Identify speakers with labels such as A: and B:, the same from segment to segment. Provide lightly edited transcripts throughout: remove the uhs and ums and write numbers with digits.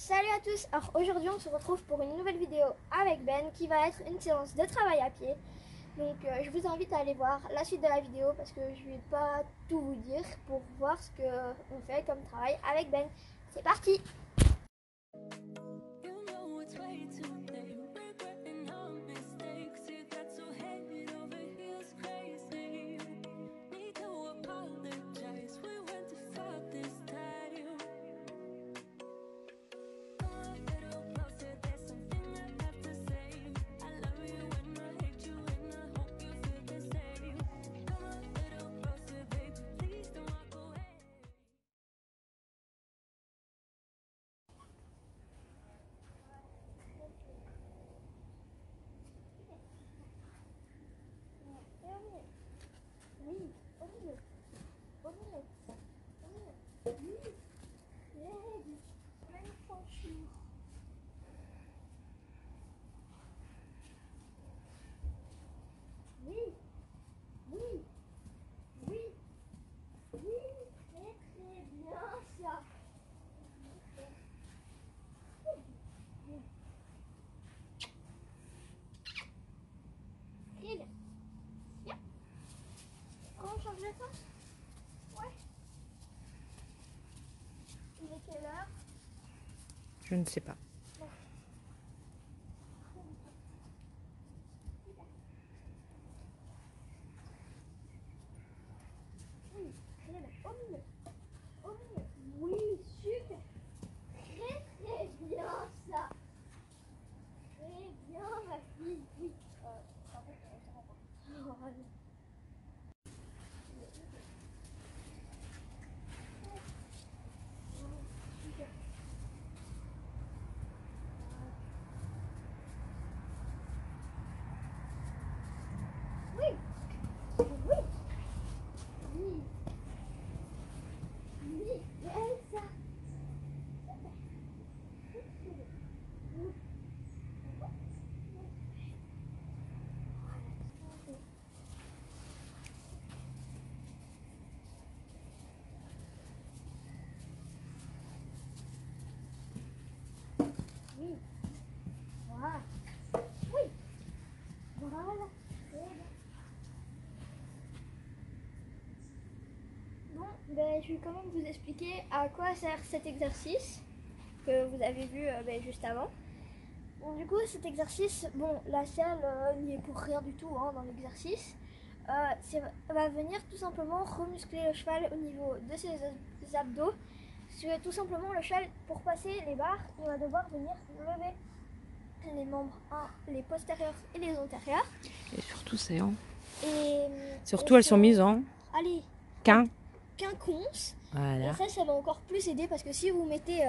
A: Salut à tous, alors aujourd'hui on se retrouve pour une nouvelle vidéo avec Ben qui va être une séance de travail à pied. Donc je vous invite à aller voir la suite de la vidéo parce que je ne vais pas tout vous dire pour voir ce qu'on fait comme travail avec Ben. C'est parti! Il est quelle heure?
B: Je ne sais pas.
A: Oui, super. Très bien ça. Très bien ma fille. Oui. Oui. Voilà. Oui. Voilà. Bon, ben, je vais quand même vous expliquer à quoi sert cet exercice que vous avez vu juste avant. Bon, du coup, cet exercice, bon, la selle n'y est pour rien du tout dans l'exercice. Va venir tout simplement remuscler le cheval au niveau de ses abdos. Tout simplement, le cheval, pour passer les barres, il va devoir venir lever les membres, les postérieurs et les antérieurs.
B: Et surtout, c'est en.
A: Et
B: Surtout, elles sont mises en.
A: Allez. Quinconce.
B: Voilà.
A: Et ça va encore plus aider parce que si vous mettez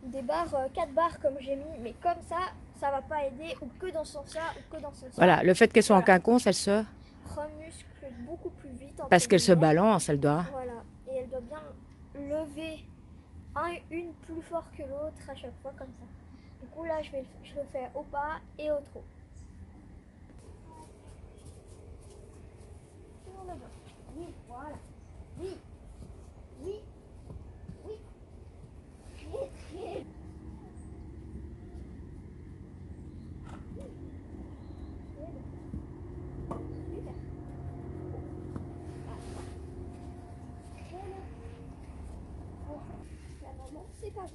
A: des barres, 4 barres comme j'ai mis, mais comme ça va pas aider ou que dans ce sens-là ou que dans ce sens-là.
B: Voilà, le fait qu'elles soient en quinconce, elles se.
A: Remuscle beaucoup plus vite.
B: Parce qu'elles se balancent, elles doivent.
A: Voilà, et elle doit bien lever une plus fort que l'autre à chaque fois comme ça. Du coup là je le fais au pas et au trot. Oui, voilà. Oui. Oui. Oui. Très très. C'est pas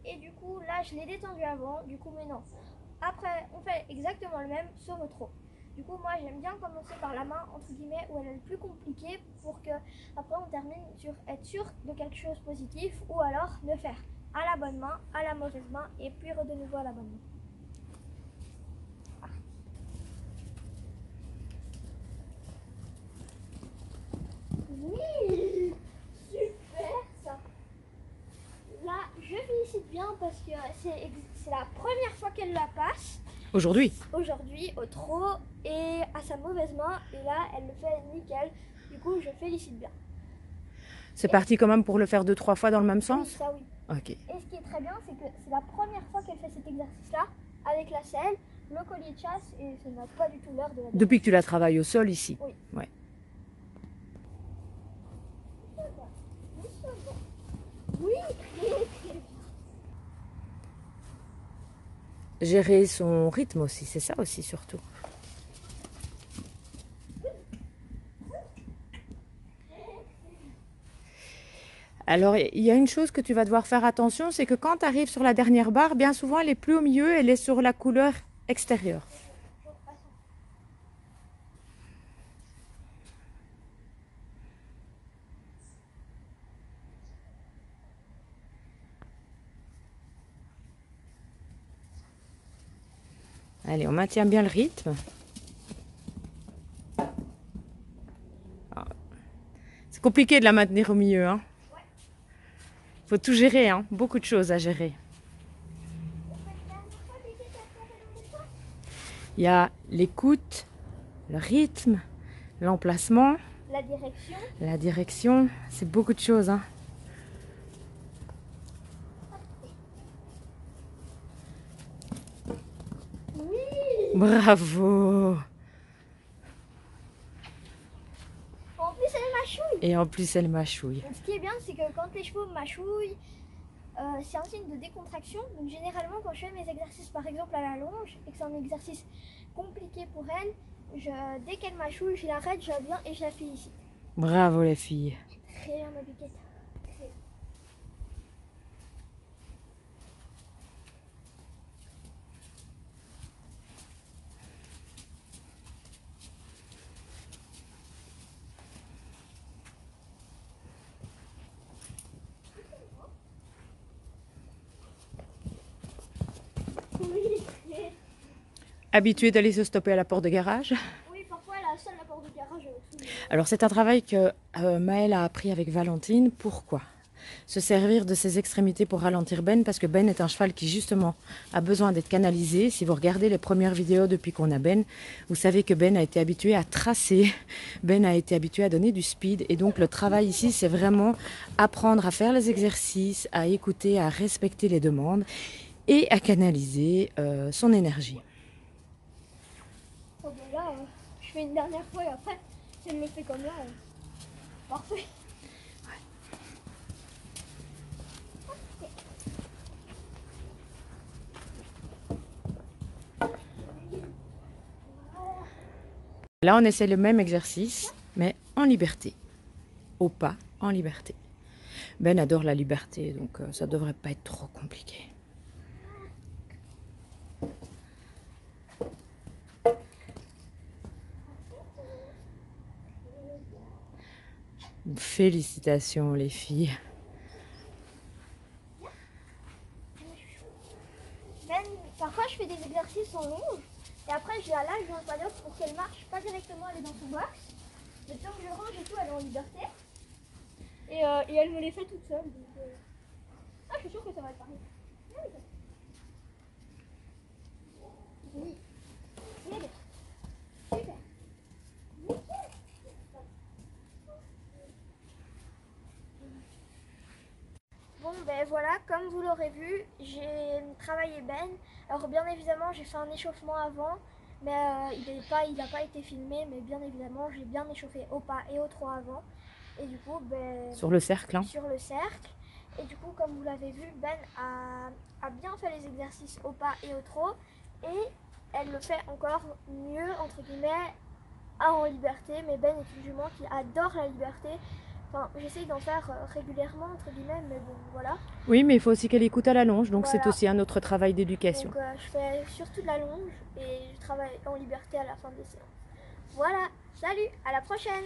A: et du coup là je l'ai détendu avant, du coup mais non. Après on fait exactement le même sur le trot. Du coup moi j'aime bien commencer par la main entre guillemets où elle est le plus compliquée pour que après on termine sur être sûr de quelque chose de positif ou alors de faire à la bonne main, à la mauvaise main et puis de nouveau à la bonne main. Oui, super ça. Là, je félicite bien parce que c'est la première fois qu'elle la passe.
B: Aujourd'hui.
A: Aujourd'hui, au trot et à sa mauvaise main. Et là, elle le fait nickel. Du coup, je félicite bien.
B: C'est parti quand même pour le faire 2-3 fois dans le même sens?
A: Oui, ça oui.
B: Ok.
A: Et ce qui est très bien, c'est que c'est la première fois qu'elle fait cet exercice-là avec la selle, le collier de chasse et ça n'a pas du tout l'air de la
B: Depuis que tu la travailles au sol ici.
A: Oui.
B: Ouais.
A: Oui.
B: Gérer son rythme aussi, c'est ça aussi surtout. Alors, il y a une chose que tu vas devoir faire attention, c'est que quand tu arrives sur la dernière barre, bien souvent, elle est plus au milieu, elle est sur la couleur extérieure. Allez, on maintient bien le rythme. C'est compliqué de la maintenir au milieu, hein. Faut tout gérer, hein. Beaucoup de choses à gérer. Il y a l'écoute, le rythme, l'emplacement, la direction. C'est beaucoup de choses, hein.
A: Oui.
B: Bravo!
A: En plus, elle mâchouille.
B: Et en plus, elle mâchouille.
A: Donc, ce qui est bien, c'est que quand les chevaux mâchouillent, c'est un signe de décontraction. Donc généralement, quand je fais mes exercices, par exemple à la longe, et que c'est un exercice compliqué pour elle, dès qu'elle mâchouille, je l'arrête, je viens et je la félicite.
B: Bravo les filles.
A: Très bien, ma biquette. Très. Oui.
B: Habituée d'aller se stopper à la porte de garage.
A: Oui, parfois elle a seule la porte de garage.
B: Alors c'est un travail que Maëlle a appris avec Valentine. Pourquoi? Se servir de ses extrémités pour ralentir Ben, parce que Ben est un cheval qui justement a besoin d'être canalisé. Si vous regardez les premières vidéos depuis qu'on a Ben, vous savez que Ben a été habitué à tracer, Ben a été habitué à donner du speed, et donc le travail ici c'est vraiment apprendre à faire les exercices, à écouter, à respecter les demandes et à canaliser son énergie.
A: Oh ben là, je fais une dernière fois et après, si elle me le fait comme là, parfait.
B: Là, on essaie le même exercice, mais en liberté. Au pas, en liberté. Ben adore la liberté, donc ça devrait pas être trop compliqué. Félicitations les filles.
A: Ben, parfois je fais des exercices en longe et après je la lâche dans le paddock pour qu'elle marche pas directement aller dans son box. Le temps que je range et tout, elle est en liberté. Et elle me les fait toute seule. Donc, ah, je suis sûre que ça va être pareil. Oui. Bien. Super. Bon ben voilà, comme vous l'aurez vu, j'ai travaillé Ben. Alors bien évidemment j'ai fait un échauffement avant, mais il n'a pas été filmé, mais bien évidemment j'ai bien échauffé au pas et au trot avant. Et du coup, ben,
B: Sur le cercle, hein.
A: sur le cercle. Et du coup, comme vous l'avez vu, Ben a bien fait les exercices au pas et au trot. Et elle le fait encore mieux, entre guillemets, en liberté. Mais Ben est une jument qui adore la liberté. Enfin, j'essaye d'en faire régulièrement, entre guillemets, mais bon, voilà.
B: Oui, mais il faut aussi qu'elle écoute à la longe, donc
A: Voilà.
B: c'est aussi un autre travail d'éducation.
A: Donc je fais surtout de la longe et je travaille en liberté à la fin des séances. Voilà, salut, à la prochaine!